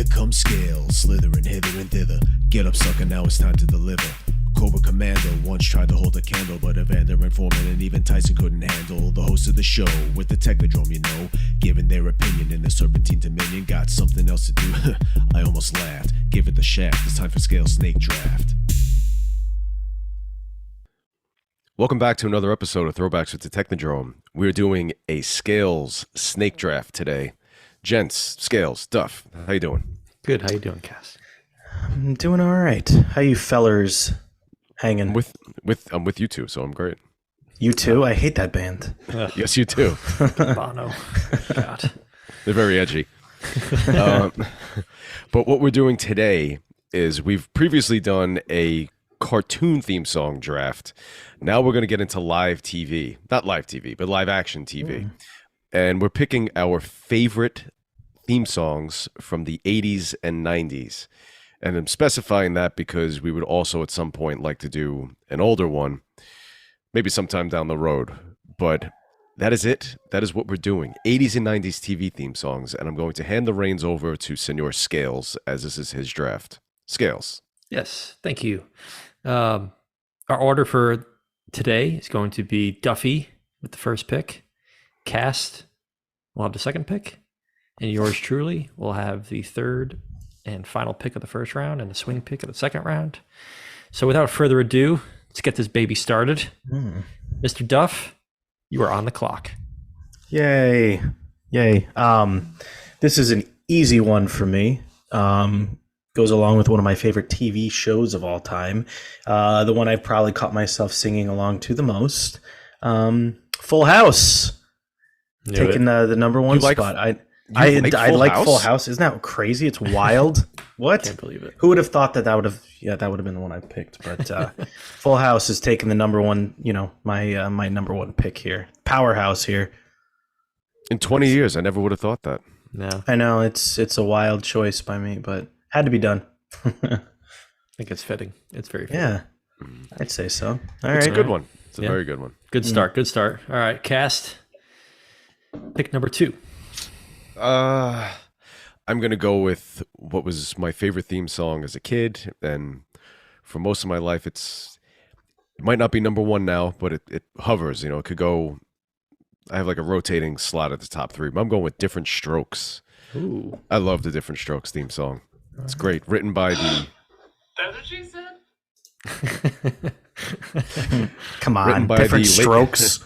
Here comes Scales, slithering hither and thither. Get up, sucker, now it's time to deliver. Cobra Commando once tried to hold a candle, but Evander and Foreman and even Tyson couldn't handle the host of the show with the Technodrome, you know, giving their opinion in the Serpentine Dominion. Got something else to do. I almost laughed. Give it the shaft. It's time for Scales Snake Draft. Welcome back to another episode of Throwbacks with the Technodrome. We're doing a Scales Snake Draft today. Gents, Scales, Duff, how you doing? Good. How you doing, Cass? I'm doing all right. How you fellers hanging? I'm with you two, so I'm great. You too? I hate that band. Yes, you too. Bono. God. They're very edgy. But what we're doing today is we've previously done a cartoon theme song draft. Now we're going to get into live TV. Not live TV, but live action TV. And we're picking our favorite theme songs from the 80s and 90s. And I'm specifying that because we would also at some point like to do an older one, maybe sometime down the road. But that is it. That is what we're doing. 80s and 90s TV theme songs. And I'm going to hand the reins over to Senor Scales, as this is his draft. Scales. Yes, thank you. Our order for today is going to be Duffy with the first pick. Cast will have the second pick. And yours truly will have the third and final pick of the first round and the swing pick of the second round. So without further ado, let's get this baby started. Mr. Duff, you are on the clock. Yay. This is an easy one for me. Goes along with one of my favorite TV shows of all time. The one I've probably caught myself singing along to the most. Full House. Taking the number one spot. I like Full House. Isn't that crazy? It's wild. What? Can't believe it. Who would have thought that would have? Yeah, that would have been the one I picked. But Full House is taking the number one. You know, my number one pick here. Powerhouse here. In 20 years, I never would have thought that. No, I know it's a wild choice by me, but had to be done. I think it's fitting. It's very fitting. Yeah, I'd say so. All It's right, a good one. It's a very good one. Good start. Good start. All right, Cast. Pick number 2. I'm going to go with what was my favorite theme song as a kid. And for most of my life, it might not be number one now, but it hovers. You know, it could go. I have like a rotating slot at the top 3, but I'm going with Different Strokes. Ooh. I love the Different Strokes theme song. It's great. Written by the. That's what she said? come on, Different Strokes.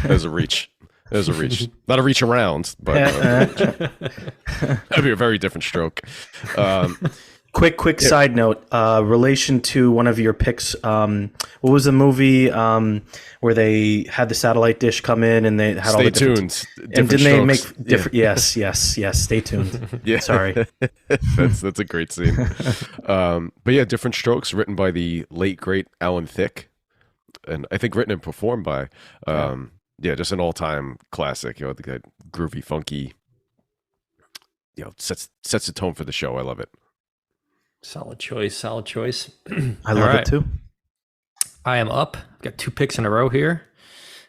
There's a reach. Not a reach around, but that'd be a very different stroke. Quick side note, relation to one of your picks. What was the movie where they had the satellite dish come in and they had all the different... And didn't they make different... Yes. Stay tuned. Yeah. Sorry. That's a great scene. But yeah, Different Strokes, written by the late, great Alan Thicke. And I think written and performed by... Yeah, just an all-time classic. You know, the groovy, funky. You know, sets the tone for the show. I love it. Solid choice. I love it too. I am up. I've got 2 picks in a row here.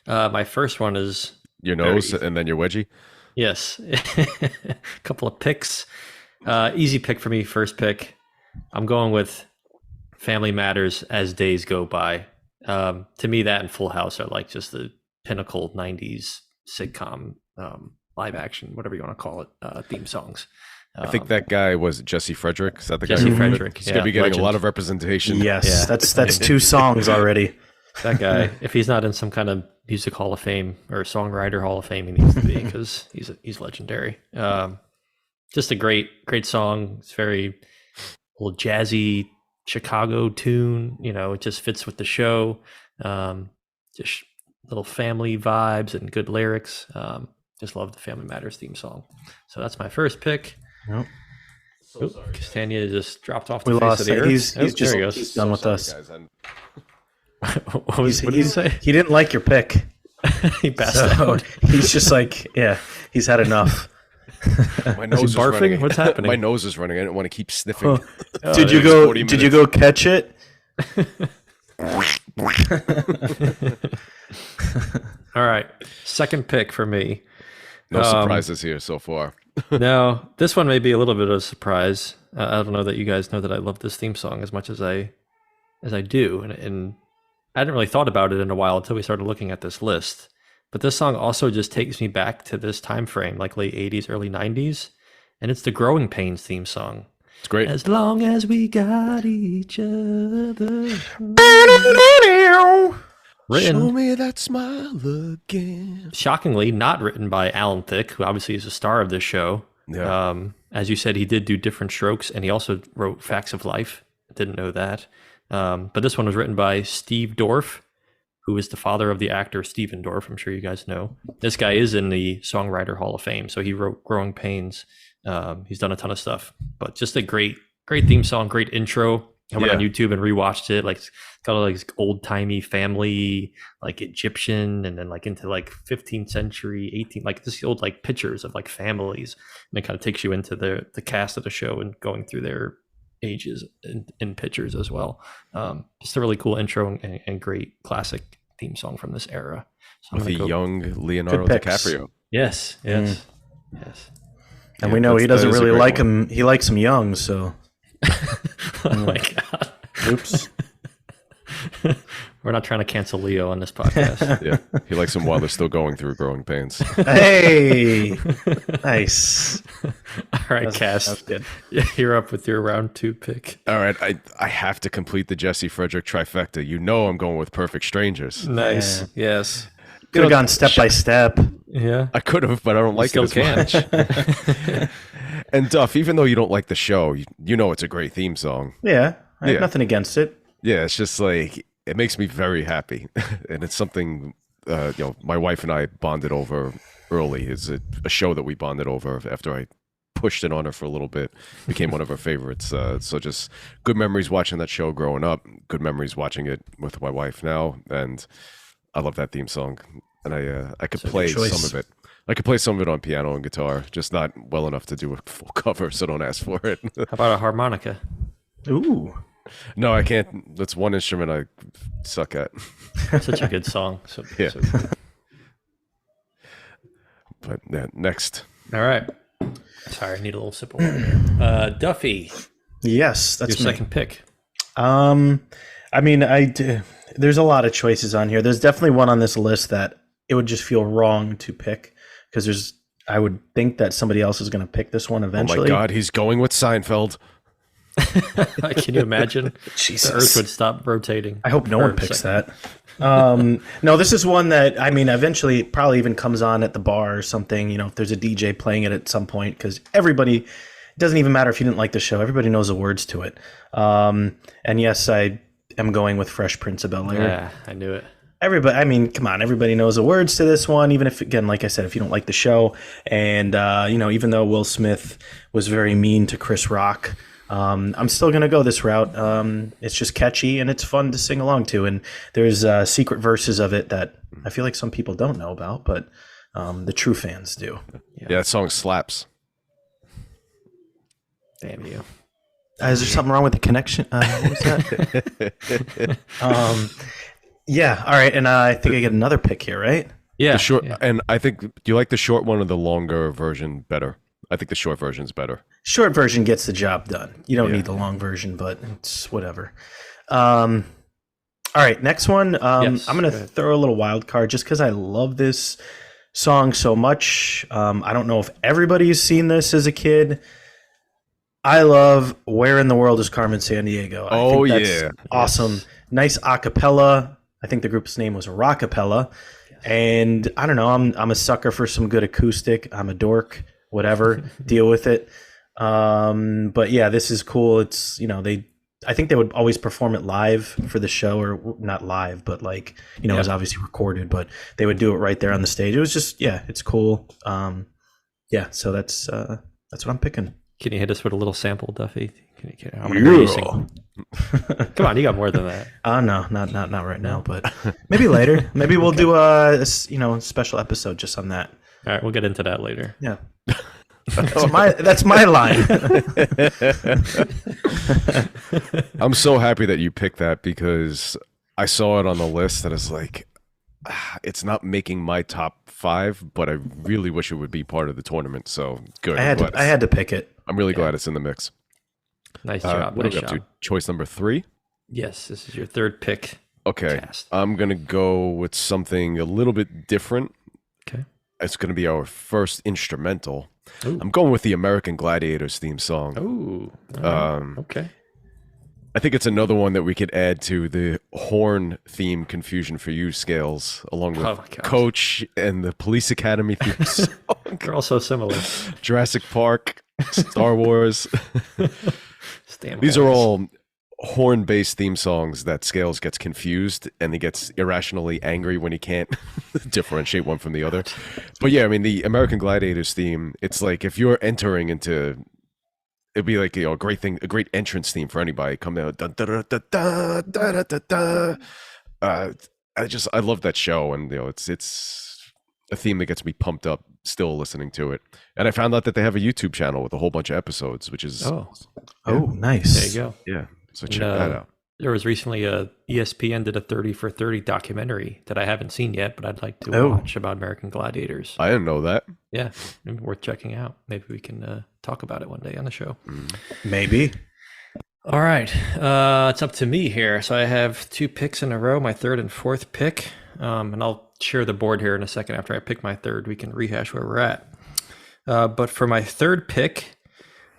My first one is your nose and then your wedgie. Yes, a couple of picks. Easy pick for me. First pick. I'm going with Family Matters as Days Go By. To me, that and Full House are like just the pinnacle 90s sitcom, live action, whatever you want to call it, theme songs. I think that guy was Jesse Frederick. Is that the guy? Jesse Frederick. He's going to be getting a lot of representation. Yes, that's 2 songs already. That guy, if he's not in some kind of music hall of fame or songwriter hall of fame, he needs to be because he's legendary. Just a great song. It's very little jazzy Chicago tune. You know, it just fits with the show. Just little family vibes and good lyrics. Just love the Family Matters theme song. So that's my first pick. Yep. So sorry, Castania just dropped off the we face lost of the it. earth. There he goes. He's done with us. Guys, what did you say? He didn't like your pick. He passed out. He's just like, he's had enough. My nose is barfing? running. What's happening? My nose is running. I didn't want to keep sniffing. Did you go catch it? All right. Second pick for me. No surprises here so far. No, this one may be a little bit of a surprise. I don't know that you guys know that I love this theme song as much as I do, and I hadn't really thought about it in a while until we started looking at this list. But this song also just takes me back to this time frame, like late 80s, early 90s, and it's the Growing Pains theme song. It's great. As long as we got each other. Show Written, me that smile again. shockingly, not written by Alan Thicke, who obviously is a star of this show. Yeah. As you said, he did do Different Strokes, and he also wrote Facts of Life. I didn't know that. But this one was written by Steve Dorff, who is the father of the actor Stephen Dorff. I'm sure you guys know. This guy is in the Songwriter Hall of Fame, so he wrote Growing Pains. He's done a ton of stuff, but just a great theme song, great intro. I went on YouTube and rewatched it. Like, it's got like old timey family, like Egyptian, and then like into like 15th century, 18, like this old like pictures of like families, and it kind of takes you into the cast of the show and going through their ages in pictures as well. Just a really cool intro and great classic theme song from this era. So With the young Leonardo Good picks. DiCaprio. yes. Yes. And we know he doesn't really like him. He likes him young, so. Oh my God. Oops. We're not trying to cancel Leo on this podcast. Yeah, he likes them while they're still going through growing pains. Hey, nice. All right, Cass. That's good. Yeah, you're up with your round 2 pick. All right, I have to complete the Jesse Frederick trifecta. You know I'm going with Perfect Strangers. Nice. Yeah. Yes. Could have gone step by step. Yeah. I could have, but I don't like Still it as much. And Duff, even though you don't like the show, you know it's a great theme song. Yeah, I have Yeah. nothing against it. Yeah, it's just like it makes me very happy, and it's something my wife and I bonded over early. It's a show that we bonded over after I pushed it on her for a little bit. Became one of her favorites. So just good memories watching that show growing up. Good memories watching it with my wife now, and I love that theme song. And I could play choice. some of it. I could play some of it on piano and guitar, just not well enough to do a full cover. So don't ask for it. How about a harmonica? Ooh. No, I can't. That's one instrument I suck at. Such a good song. So, Yeah. so good. But yeah, next. All right. Sorry, I need a little sip of water there. Duffy, Yes, your that's me. second pick. I mean, there's a lot of choices on here. There's definitely one on this list that it would just feel wrong to pick because I would think that somebody else is going to pick this one eventually. Oh my God, he's going with Seinfeld. Can you imagine? Jesus. The Earth would stop rotating. I hope no for one a picks second. that. No, this is one that, I mean, eventually it probably even comes on at the bar or something, if there's a DJ playing it at some point, because everybody, it doesn't even matter if you didn't like the show, everybody knows the words to it. And yes, I am going with Fresh Prince of Bel-Air. Yeah, I knew it. Everybody, I mean, come on, everybody knows the words to this one, even if, again, like I said, if you don't like the show. And, even though Will Smith was very mean to Chris Rock, I'm still going to go this route. It's just catchy and it's fun to sing along to. And there's secret verses of it that I feel like some people don't know about, but the true fans do. Yeah, that song slaps. Damn you. Is there something wrong with the connection? What was that? Yeah. All right. And I think I get another pick here, right? Yeah. The short, yeah. and I think, do you like the short one or the longer version better? I think the short version's better. Short version gets the job done. You don't Yeah. need the long version, but it's whatever. All right, next one. Yes, I'm going go to ahead. throw a little wild card just because I love this song so much. I don't know if everybody's seen this as a kid. I love Where in the World is Carmen Sandiego. I Oh, think that's yeah. awesome. Nice a cappella. I think the group's name was Rockapella. And I don't know, I'm a sucker for some good acoustic. I'm a dork, whatever, deal with it. But yeah, this is cool. It's, I think they would always perform it live for the show, or not live, but like, it was obviously recorded, but they would do it right there on the stage. It was just, it's cool. Yeah, so that's what I'm picking. Can you hit us with a little sample, Duffy? I wanna hear you sing. Come on, you got more than that. No, not right now, but maybe later. Maybe we'll do a special episode just on that. All right, we'll get into that later. Yeah. That's my line. I'm so happy that you picked that because I saw it on the list and it's like, it's not making my top 5, but I really wish it would be part of the tournament. So good. I had to pick it. I'm really glad it's in the mix. Nice job. What Nice are we up job. to? Choice number 3? Yes, this is your third pick. Okay. Cast. I'm going to go with something a little bit different. Okay. It's going to be our first instrumental. Ooh. I'm going with the American Gladiators theme song. Ooh. Okay. I think it's another one that we could add to the horn theme Confusion for You scales, along with Oh my gosh. Coach and the Police Academy theme song. They're all so similar. Jurassic Park, Star Wars. These are all horn-based theme songs that Scales gets confused and he gets irrationally angry when he can't differentiate one from the other. But yeah, I mean, the American Gladiators theme, it's like if you're entering into, it'd be like, a great thing, a great entrance theme for anybody. Come out, da, da, da, da, da, da, da, da. I love that show, and it's a theme that gets me pumped up still listening to it. And I found out that they have a YouTube channel with a whole bunch of episodes, which is Nice. There you go. yeah. So check that out. There was recently a ESPN did a 30 for 30 documentary that I haven't seen yet, but I'd like to watch about American Gladiators. I didn't know that. Yeah, maybe worth checking out. Maybe we can talk about it one day on the show. Maybe. All right, it's up to me here. So I have 2 picks in a row, my third and fourth pick, and I'll share the board here in a second. After I pick my third, we can rehash where we're at. But for my third pick,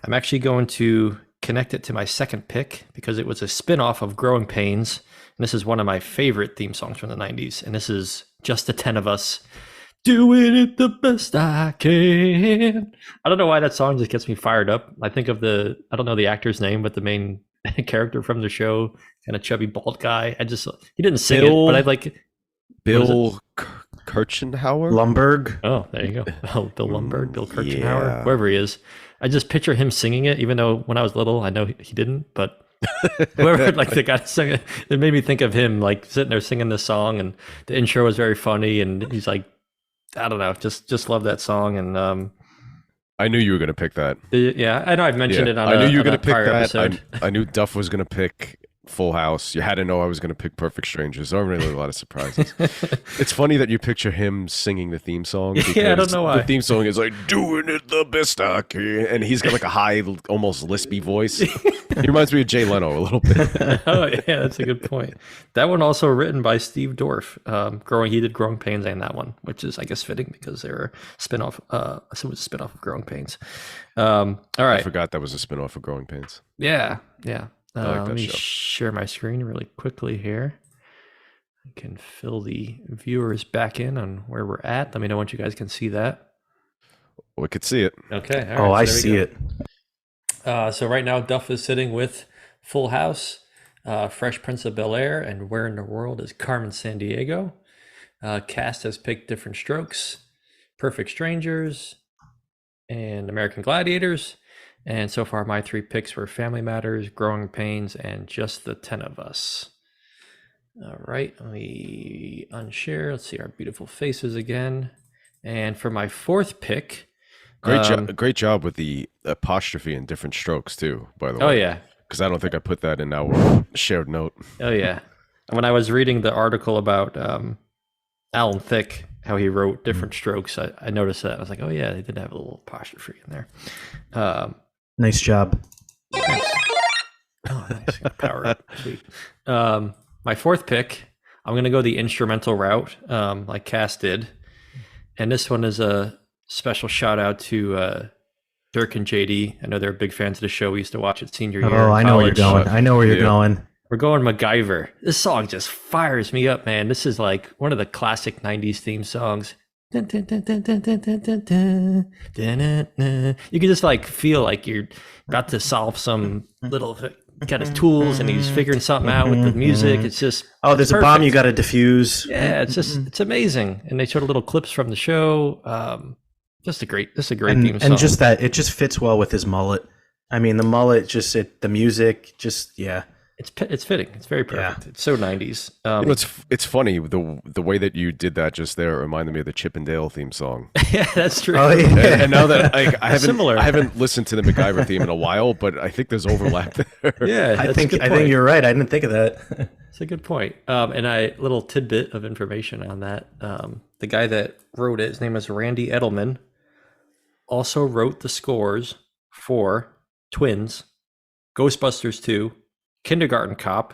I'm actually going to connect it to my second pick because it was a spin-off of Growing Pains, and this is one of my favorite theme songs from the 90s, and this is Just the 10 of Us doing it the best I can. I don't know why that song just gets me fired up. I think of I don't know the actor's name, but the main character from the show, kind of chubby bald guy. He didn't sing it, but I like Bill Kirchenhauer? Lumberg. Oh, there you go. Oh, Bill Lumberg, Bill Kirchenauer, yeah. whoever he is. I just picture him singing it, even though when I was little, I know he didn't, but whoever, like the guy singing it made me think of him, like sitting there singing this song, and the intro was very funny, and he's like, I don't know, just love that song, and I knew you were going to pick that. yeah, I know I've mentioned it on I knew you were going going to pick that. episode. I knew Duff was going to pick Full House. You had to know I was going to pick Perfect Strangers. There aren't really a lot of surprises. It's funny that you picture him singing the theme song. Yeah, I don't know why. The theme song is like, doing it the best I can. And he's got like a high, almost lispy voice. He reminds me of Jay Leno a little bit. Oh, yeah, that's a good point. That one also written by Steve Dorff. He did Growing Pains and that one, which is, I guess, fitting because they were spin-off. So it was a spin-off of Growing Pains. All right. I forgot that was a spin-off of Growing Pains. Yeah. That Let me show. share my screen really quickly here. I can fill the viewers back in on where we're at. Let me know once you guys can see that. We could see it. Okay. Oh, I see it. So right now, Duff is sitting with Full House, Fresh Prince of Bel-Air, and Where in the World is Carmen Sandiego. Cast has picked Different Strokes, Perfect Strangers, and American Gladiators. And so far, my 3 picks were Family Matters, Growing Pains, and Just the 10 of Us. All right, let me unshare. Let's see our beautiful faces again. And for my 4th pick... Great job with the apostrophe and Different Strokes, too, by the way. Oh, yeah. Because I don't think I put that in our shared note. Oh, yeah. When I was reading the article about Alan Thicke, how he wrote Different Strokes, I noticed that. I was like, oh, yeah, they did have a little apostrophe in there. Nice job. Thanks. Oh, nice. Power up. Sweet. My 4th pick, I'm going to go the instrumental route, like Cass did. And this one is a special shout out to Dirk and JD. I know they're big fans of the show. We used to watch it senior year. Oh, I know where you're college. going. I know where you're going. We're going MacGyver. This song just fires me up, man. This is like one of the classic 90s theme songs. You can just like feel like you're about to solve some little kind of tools and he's figuring something out with the music. It's just there's a bomb you got to defuse. Yeah, it's amazing. And they showed little clips from the show. Just a great theme song. And just that it just fits well with his mullet. I mean, the mullet the music, It's fitting. It's very perfect. Yeah. It's so 90s. You know, it's funny the way that you did that just there reminded me of the Chip and Dale theme song. Yeah, that's true. Oh, yeah. And now that I Similar. haven't listened to the MacGyver theme in a while, but I think there's overlap there. Yeah, I that's think a good I think point. you're right. I didn't think of that. It's a good point. And a little tidbit of information on that. The guy that wrote it, his name is Randy Edelman, also wrote the scores for Twins, Ghostbusters 2, Kindergarten Cop,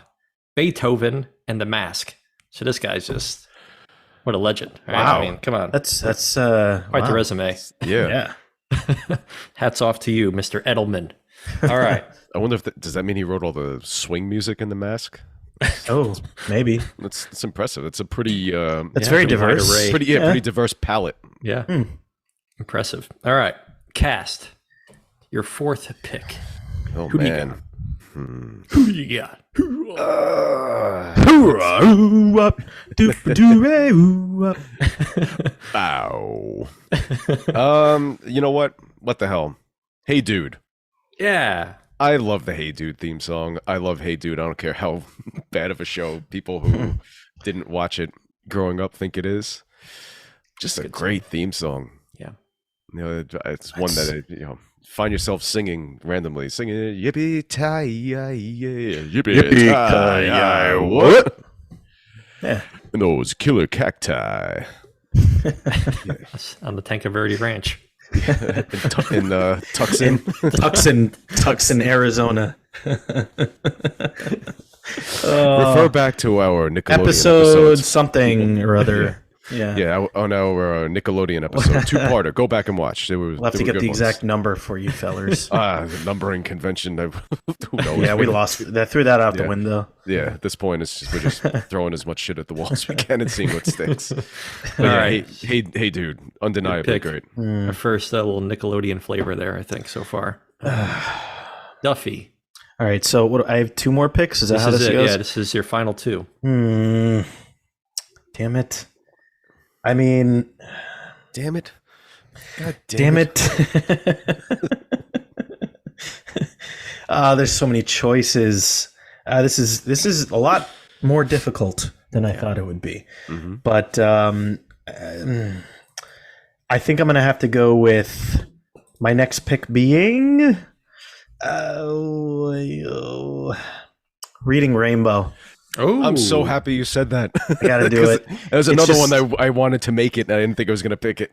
Beethoven, and The Mask. So this guy's just what a legend. Right? Wow. I mean, come on. That's Quite the wow. resume. Yeah. Yeah. Hats off to you, Mr. Edelman. All right. I wonder if does that mean he wrote all the swing music in The Mask? Oh, maybe. That's impressive. It's a pretty That's Yeah, very pretty wide diverse. array. pretty diverse palette. Yeah. Impressive. All right. Cast. Your fourth pick. Oh Who do you man. Who do you got? Ow. You know what? What the hell? Hey Dude. Yeah. I love the Hey Dude theme song. I love Hey Dude. I don't care how bad of a show people who didn't watch it growing up think it is. Just a Good great theme song. Yeah. You know, it's one that find yourself singing randomly, singing yippee tie yippee tie what? Yeah. And those killer cacti That's on the Tanca Verde Ranch. in Tucson. Tucson, Arizona. Refer back to our Nickelodeon Episode episodes. something or other. Yeah. Yeah, on our Nickelodeon episode, two-parter. Go back and watch. We'll have to get the exact number for you fellers. the numbering convention. Who knows? Yeah, we lost that. Threw that out the window. Yeah, at this point, we're just throwing as much shit at the wall as we can and seeing what sticks. But All yeah, right. hey, dude, undeniably pick. great. Our first little Nickelodeon flavor there, I think, so far. Duffy. All right, so what? I have two more picks. Is that This how is this it. goes? Yeah, this is your final two. Damn it. I mean, Damn it! God damn it. There's so many choices. This is a lot more difficult than I thought it would be. Mm-hmm. But I think I'm going to have to go with my next pick being Reading Rainbow. Oh, I'm so happy you said that. I got to do it. That was It's another just- one that I wanted to make it, and I didn't think I was going to pick it.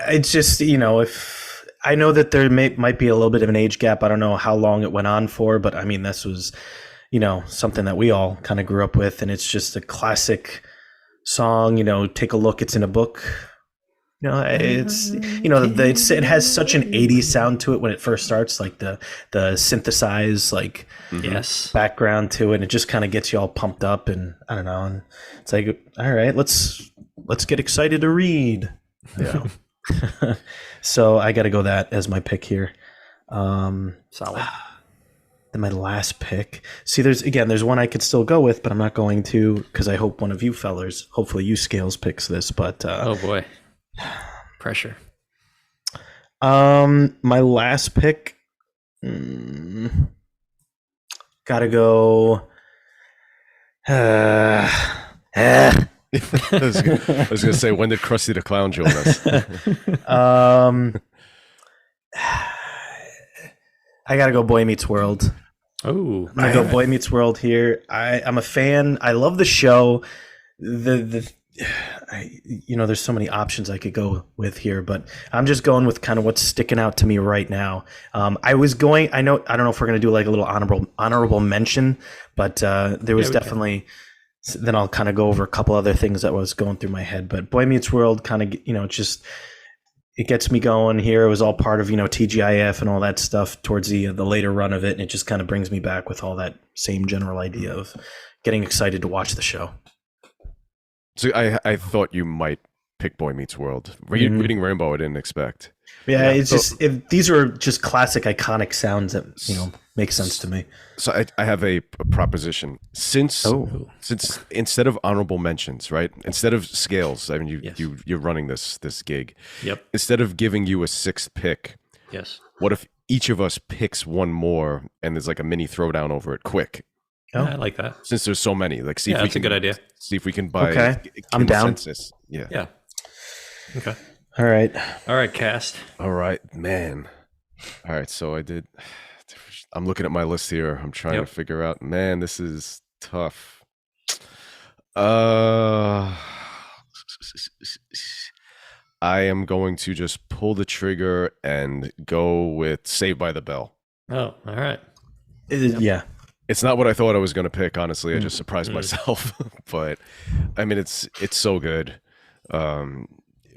It's just, if I know that there might be a little bit of an age gap. I don't know how long it went on for, but I mean, this was, something that we all kind of grew up with, and it's just a classic song. Take a look. It's in a book. It's it has such an 80s sound to it when it first starts, like the synthesized yes. background to it. And it just kind of gets you all pumped up, and I don't know. And it's like, all right, let's get excited to read. Yeah. So I got to go that as my pick here. Solid. Then my last pick. See, there's one I could still go with, but I'm not going to because I hope one of you fellers, hopefully you Scales, picks this. But Oh boy. Pressure. my last pick, gotta go. I was going to say, when did Krusty the Clown join us? I gotta go Boy Meets World. Oh, I'm gonna go Boy Meets World here. I'm a fan. I love the show. There's so many options I could go with here, but I'm just going with kind of what's sticking out to me right now. I don't know if we're gonna do like a little honorable mention, but there was definitely. Then I'll kind of go over a couple other things that was going through my head. But Boy Meets World kind of, it gets me going here. It was all part of, TGIF and all that stuff towards the later run of it. And it just kind of brings me back with all that same general idea of getting excited to watch the show. So I thought you might pick Boy Meets World. Reading Rainbow, I didn't expect. Yeah, it's just these are just classic, iconic sounds that make sense to me. So I have a proposition. Since instead of honorable mentions, right? Instead of scales, I mean you're running this gig. Yep. Instead of giving you a sixth pick, Yes. what if each of us picks one more and there's like a mini throwdown over it quick? Oh. Yeah, I like that. Since there's so many, like see Yeah, if we that's a can good idea. see if we can buy. Okay. I'm down. consensus. Yeah. Yeah. Okay. All right. All right, cast. All right, man. All right, so I did. I'm looking at my list here. I'm trying to figure out. Man, this is tough. I am going to just pull the trigger and go with Saved by the Bell. Oh, all right. Yeah. It's not what I thought I was going to pick. Honestly, I just surprised myself. But I mean, it's so good.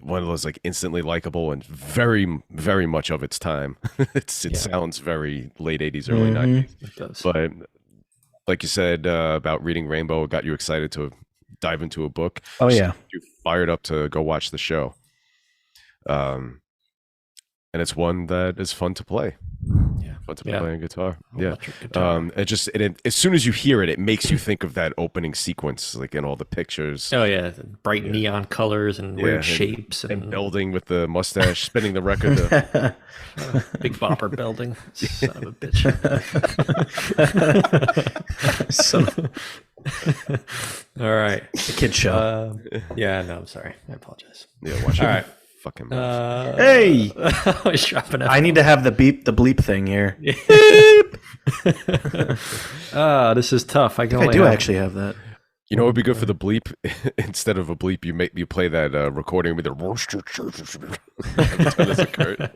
One of those like instantly likable and very, very much of its time. It sounds very late 80s, early 90s. It does. But like you said about reading Rainbow, it got you excited to dive into a book. Oh, yeah. You fired up to go watch the show. And it's one that is fun to play. Yeah. Fun to play on guitar. Yeah. Electric guitar. As soon as you hear it, it makes you think of that opening sequence, like in all the pictures. Oh yeah, the bright neon colors and weird shapes And building with the mustache, spinning the record. Big bopper building. Son of a bitch. All right. The kid show. Yeah, no, I'm sorry. I apologize. Yeah, watch All it. right. Fucking Hey! I was dropping out. I need to have the bleep thing here. This is tough. I can I only do have- actually have that. You know what would be good for the bleep? Instead of a bleep, you play that recording with the every time there's a curtain.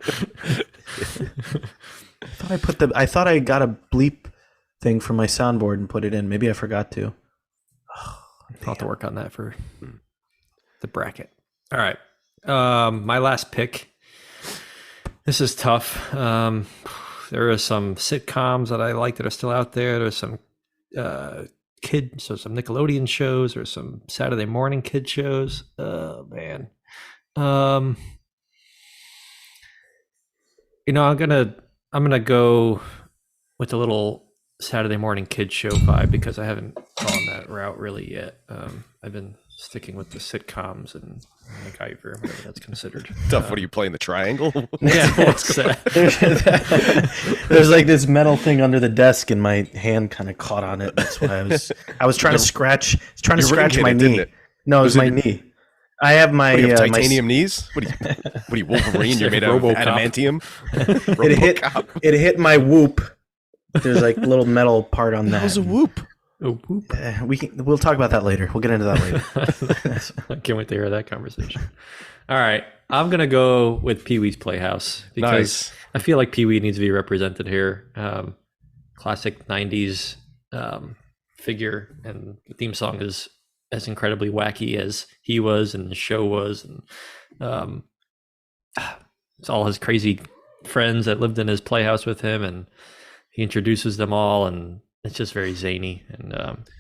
I thought I got a bleep thing from my soundboard and put it in. Maybe I forgot to. I'll have to work on that for the bracket. All right. My last pick. This is tough. There are some sitcoms that I like that are still out there. There's some some Nickelodeon shows. There's some Saturday morning kid shows. Oh man. I'm gonna go with a little Saturday morning kid show vibe because I haven't gone that route really yet. I've been sticking with the sitcoms and MacGyver, whatever that's considered. Stuff. What are you playing? The triangle? Yeah, There's like this metal thing under the desk, and my hand kind of caught on it. That's why I was trying to scratch. Your ring Scratch hit my it, didn't knee. it? No, it was my knee. I have my What, do you have my titanium knees? What are you Wolverine? You're made out of RoboCop. adamantium? it hit my whoop. There's like a little metal part on that. That was a whoop. Oh, whoop. We'll talk about that later. We'll get into that later. I can't wait to hear that conversation. All right. I'm going to go with Pee-wee's Playhouse because Nice. I feel like Pee-wee needs to be represented here. Classic 90s figure, and the theme song is as incredibly wacky as he was and the show was. And it's all his crazy friends that lived in his playhouse with him, and he introduces them all, and it's just very zany, and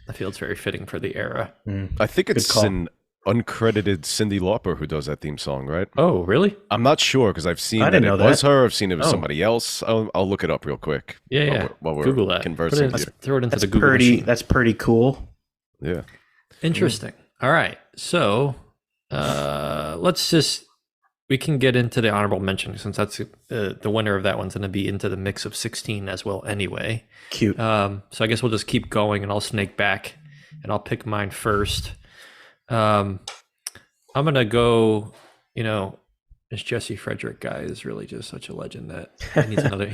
I feel it's very fitting for the era. I think it's call. an uncredited Cyndi Lauper who does that theme song, right? Oh, really? I'm not sure because I've seen I didn't know it was that. her. I've seen it was Oh. somebody else. I'll look it up real quick. Yeah. While we're Google that. conversing Put it, here. throw it into That's the Google pretty. machine. That's pretty cool. Yeah. Interesting. All right. So we can get into the honorable mention since that's the winner of that one's going to be into the mix of 16 as well anyway. Cute. So I guess we'll just keep going and I'll snake back and I'll pick mine first. I'm going to go, this Jesse Frederick guy is really just such a legend that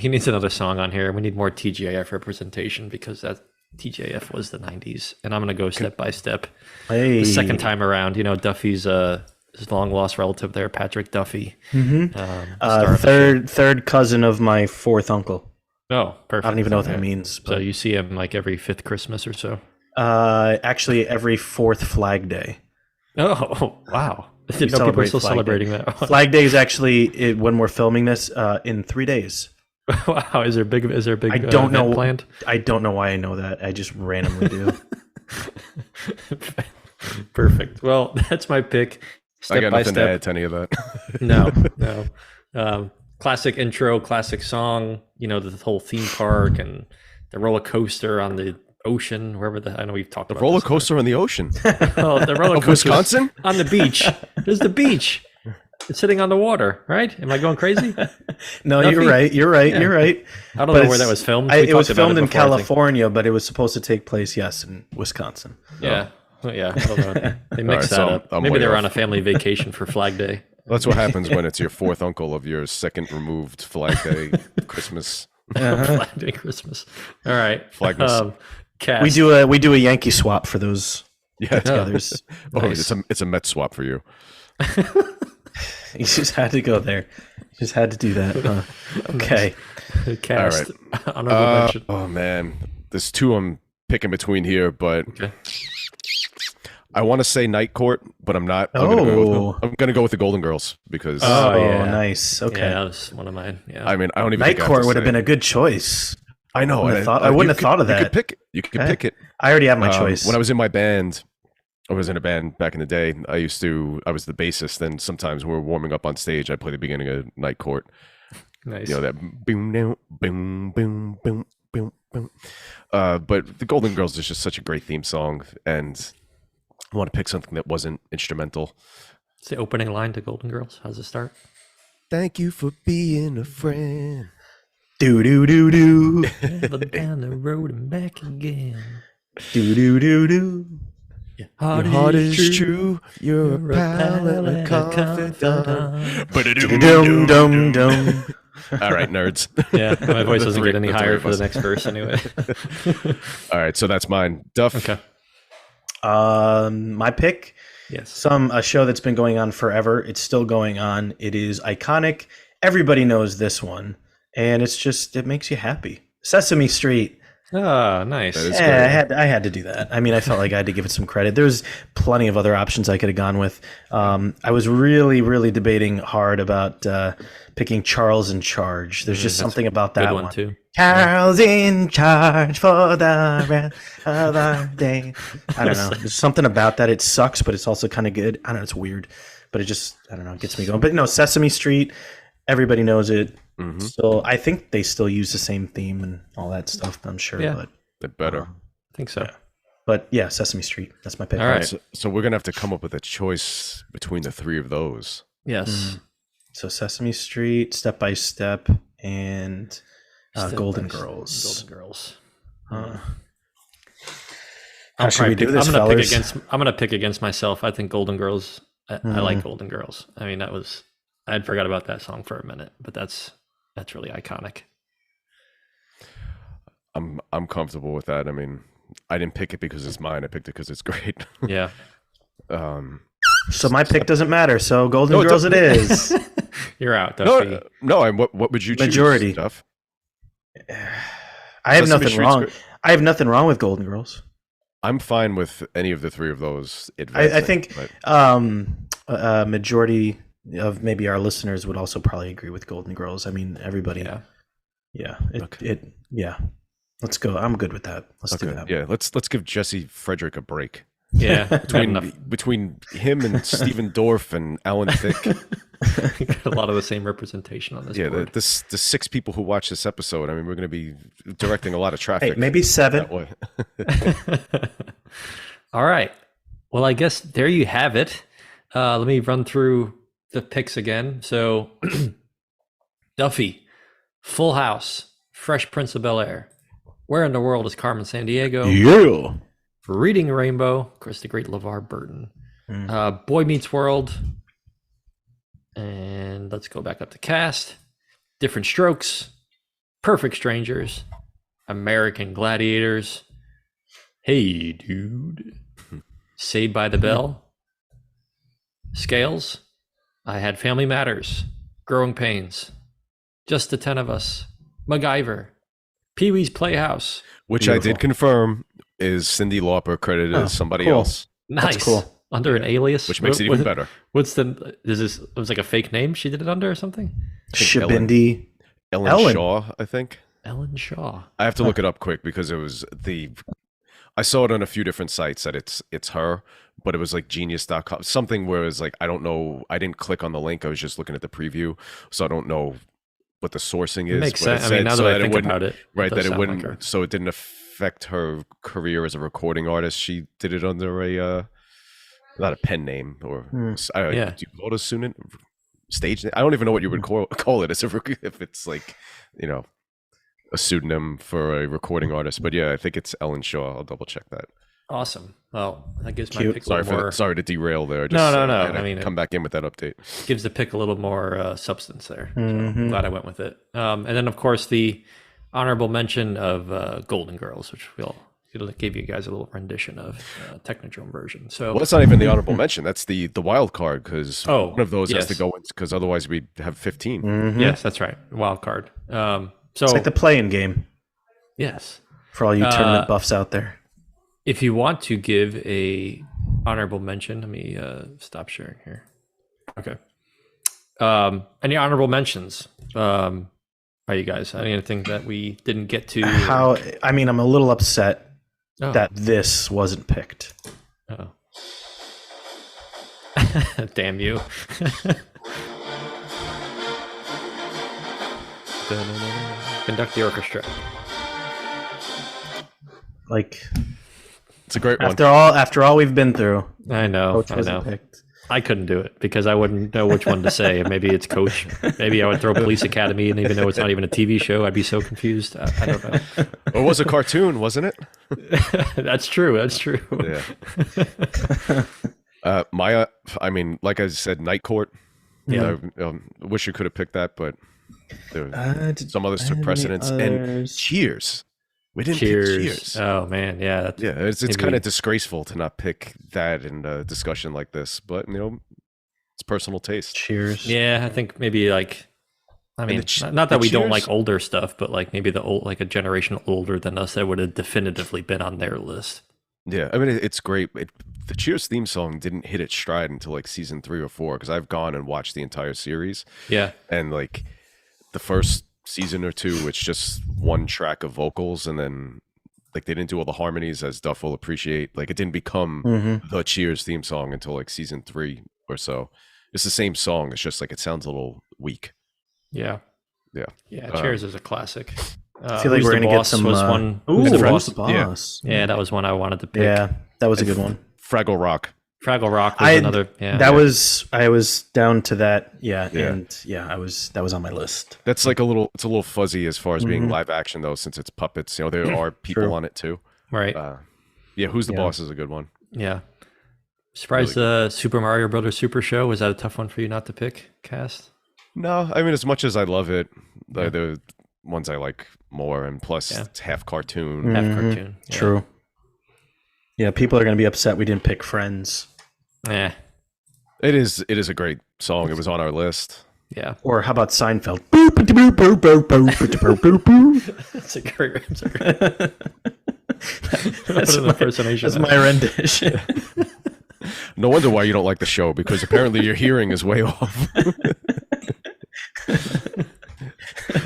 he needs another song on here. We need more TGIF representation because that TGIF was the 90s, and I'm going to go step by step. Hey. The second time around, Duffy's his long lost relative there, Patrick Duffy. Third cousin of my fourth uncle. Oh, perfect. I don't even know what that means. So But, you see him like every fifth Christmas or so. actually, every fourth Flag Day. Oh, wow. I didn't know people were celebrate still Flag celebrating Day. that. Flag Day is actually when we're filming this in 3 days. Wow, is there big I don't know. event planned? I don't know why I know that. I just randomly do. Perfect. Well, that's my pick. I Step got by nothing to step. add to any of that. No. Classic intro, classic song. The whole theme park and the roller coaster on the ocean, wherever I know we've talked about Roller this. coaster on the ocean. Oh, the roller Of coaster Wisconsin? on the beach. There's the beach. It's sitting on the water, right? Am I going crazy? No, Duffy? you're right. You're right. Yeah. You're right. I don't But know where it's- that was filmed. It We was talked about filmed in before, I think. California, but it was supposed to take place, yes, in Wisconsin. Yeah. Well, yeah. I don't know. They mixed right, that so up. I'm Maybe way they were off. on a family vacation for Flag Day. That's what happens when it's your fourth uncle of your second removed Flag Day Christmas. Flag Day Christmas. All right. Flagmas. Cast. We do a Yankee swap for those Yeah. get-togethers. Oh, Nice. it's a Met swap for you. You just had to go there. You just had to do that. Huh? Okay. Cast. Honorable mention. Oh man, there's two I'm picking between here, but Okay. I want to say Night Court, but I'm not. Oh. I'm gonna go with the Golden Girls because Oh, Oh, yeah. nice. Okay. Yeah, that was one of mine. Yeah. I mean I don't even. Night think I Court to would have say been it. a good choice. I know. wouldn't have and thought- I wouldn't have thought of You that. could pick it. You could Okay. pick it. I already have my choice. When I was in my band, I was in a band back in the day. I was the bassist, and sometimes when we were warming up on stage, I'd play the beginning of Night Court. Nice. You know, that boom, down, boom, boom, boom, boom, boom. But the Golden Girls is just such a great theme song, and I want to pick something that wasn't instrumental. It's the opening line to Golden Girls. How's it start? Thank you for being a friend. Do do do do Travel down the road and back again. do do do do. Your heart is true. You're a pal and a confidant. Dum dum dum. All right, nerds. Yeah, my voice doesn't three- get any the three higher of for us. the next verse anyway. All right, so that's mine. Duff. Okay. My pick. Yes. A show that's been going on forever. It's still going on. It is iconic. Everybody knows this one, and it makes you happy. Sesame Street. Ah, nice. That is- Yeah, I had to do that. I mean, I felt like I had to give it some credit. There's plenty of other options I could have gone with. I was really debating hard about picking Charles in Charge. There's just something about that Good one. one too. Charles in charge for the rest of the day. I don't know. There's something about that. It sucks, but it's also kind of good. I don't know. It's weird, but I don't know. It gets me going. But no, Sesame Street. Everybody knows it. Mhm. So I think they still use the same theme and all that stuff. I'm sure. Yeah. They're better. I think so. But yeah, Sesame Street. That's my pick. All right. So we're gonna have to come up with a choice between the three of those. Yes. So Sesame Street, Step by Step, and Step Golden by Girls. Golden Girls. How should we do this, I'm gonna fellas? I'm gonna pick against myself. I think Golden Girls. I like Golden Girls. I mean, I'd forgot about that song for a minute, but that's really iconic. I'm comfortable with that. I mean, I didn't pick it because it's mine. I picked it because it's great. Yeah. So my pick doesn't matter. So Golden No, it Girls it is. You're out, Duffy. No. What would you choose? Majority. Duff? I have Sesame nothing Street's wrong. great. I have nothing wrong with Golden Girls. I'm fine with any of the three of those. I advancing, think but- majority of maybe our listeners would also probably agree with Golden Girls. I mean, everybody. Yeah. Yeah. Yeah. Let's go. I'm good with that. Let's do okay. that. Yeah, let's give Jesse Frederick a break. Yeah. Got enough. Between him and Stephen Dorff and Alan Thicke. Got a lot of the same representation on this Yeah, board. the six people who watch this episode. I mean, we're going to be directing a lot of traffic. Hey, maybe 7. that way. All right. Well, I guess there you have it. Let me run through the picks again. So, Duffy, Full House, Fresh Prince of Bel-Air, Where in the World is Carmen Sandiego? Yeah. Reading Rainbow, of course, the great LeVar Burton. Boy Meets World. And let's go back up to cast. Different Strokes, Perfect Strangers, American Gladiators, Hey Dude, Saved by the Bell, Scales, I Had Family Matters, Growing Pains, Just the 10 of Us, MacGyver, Pee-wee's Playhouse. Which Beautiful. I did confirm is Cyndi Lauper credited as somebody cool. else, Nice. That's cool. Under an alias. which makes it even better. What's the, it was like a fake name she did it under or something? Shabindi. Ellen Shaw, I think. Ellen Shaw. I have to look it up quick because it was I saw it on a few different sites that it's her, but it was like genius.com, something where it was like, I don't know, I didn't click on the link, I was just looking at the preview, so I don't know what the sourcing is. Makes but it sense. I mean, said now so that I it think wouldn't- about it, right, does that it sound wouldn't, like her. so it didn't affect her career as a recording artist. She did it under a not a pen name or Yeah. do you vote a pseudonym? stage name. I don't even know what you would call it as if it's like, you know, a pseudonym for a recording artist. But yeah, I think it's Ellen Shaw. I'll double check that. Awesome. Well, that gives my Cute. pick a little more. Sorry to derail there. No. I I mean, come back in with that update. gives the pick a little more substance there. So Mhm. I'm glad I went with it. And then, of course, the honorable mention of Golden Girls, which it'll give you guys a little rendition of Technodrome version. So Well, that's not even the honorable mention. That's the wild card because one of those has to yes. go in because otherwise we'd have 15. Mhm. Yes, that's right. Wild card. So It's like the playing game yes. for all you tournament buffs out there. If you want to give a honorable mention, let me stop sharing here. Okay. Any honorable mentions? Are you guys? Anything that we didn't get to? I'm a little upset Oh. that this wasn't picked. Oh. Damn you. Conduct the orchestra. Like It's a great one. after all we've been through, I know. Coach I wasn't know. picked. I couldn't do it because I wouldn't know which one to say. Maybe it's Coach. Maybe I would throw Police Academy, and even though it's not even a TV show, I'd be so confused. I don't know. It was a cartoon, wasn't it? That's true. That's true. Yeah. I mean, like I said, Night Court. Yeah. Wish you could have picked that, but some others took any precedence. And others? Cheers. We didn't Cheers. pick Cheers. Oh man, yeah. That's, Yeah, it's maybe- kind of disgraceful to not pick that in a discussion like this, but it's personal taste. Cheers. Yeah, I think maybe like. I mean, the not that the we don't Cheers- like older stuff, but like maybe like a generation older than us that would have definitively been on their list. Yeah, I mean it's great. The Cheers theme song didn't hit its stride until like season 3 or 4 because I've gone and watched the entire series, Yeah. and like the first season or 2, it's just one track of vocals, and then like they didn't do all the harmonies, as Duff will appreciate. Like it didn't become Mhm. the Cheers theme song until like season 3 or so. It's the same song. It's just like it sounds a little weak. Yeah. Yeah. Yeah. Cheers is a classic. I feel like Who's we're the gonna get Boss some. was one. Ooh, Who's the Who's Boss? the Yeah. Boss? Yeah, that was one I wanted to pick. Yeah, that was a good one. Fraggle Rock. Fraggle Rock was I another. Yeah. I was down to that. Yeah, Yeah. and that was on my list. That's like it's a little fuzzy as far as being live action though, since it's puppets. There are people True. on it too. right. Who's the Yeah. Boss is a good one. Yeah. Surprised the Super Mario Brothers Super Show. Was that a tough one for you not to pick, Cast? No, I mean as much as I love it, the ones I like more, and plus it's half cartoon. Half Mhm. cartoon. Yeah. True. Yeah, people are going to be upset we didn't pick Friends. Eh. It is a great song. It was on our list. Yeah. Or how about Seinfeld? Boop, boop, boop, boop, boop, boop, boop, boop. That's a great. That's Put an impersonation. That's my rendition. No wonder why you don't like the show, because apparently your hearing is way off.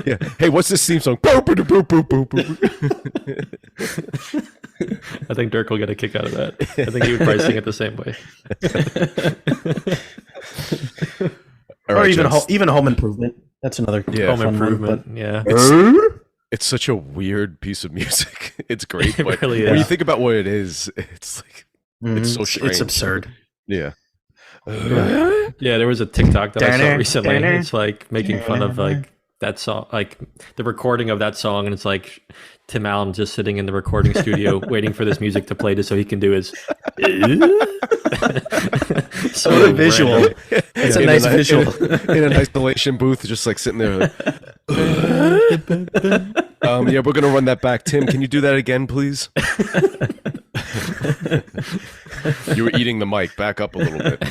Yeah. Hey, what's this theme song? Boop, boop, boop, boop, boop, boop. I think Dirk will get a kick out of that. I think he would probably sing it the same way. All Or right, even gents. even Home Improvement. That's another Yeah. Home fun one, Improvement. but- Yeah. It's such a weird piece of music. It's great, It but really when you is. think about what it is, it's like Mhm. so strange. It's absurd. yeah. Yeah, there was a TikTok that I saw Danner, recently. danner, It's like making fun of like that song, like the recording of that song, and it's like Tim Allen just sitting in the recording studio waiting for this music to play just so he can do his. So What a visual. random. It's a In nice visual. in an isolation booth, just like sitting there. Yeah, we're gonna run that back. Tim, can you do that again, please? You were eating the mic. Back up a little bit.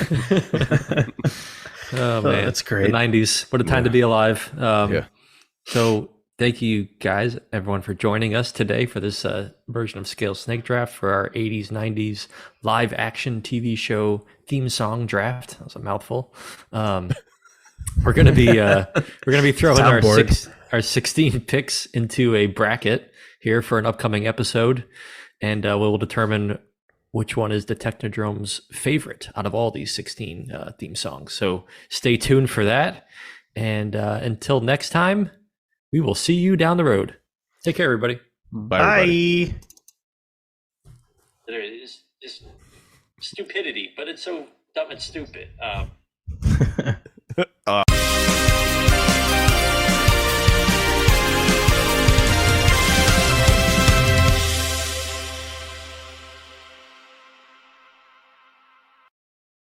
Oh man, that's great. The '90s. What a time to be alive. Yeah. So thank you guys, everyone, for joining us today for this version of Scale Snake Draft for our 80s 90s live action TV show theme song draft. That was a mouthful. We're gonna be throwing Soundboard. our 16 picks into a bracket here for an upcoming episode, and we will determine which one is the Technodrome's favorite out of all these 16 theme songs. So stay tuned for that. And until next time, we will see you down the road. Take care, everybody. Bye. Everybody. Bye. There is stupidity, but it's so dumb and stupid.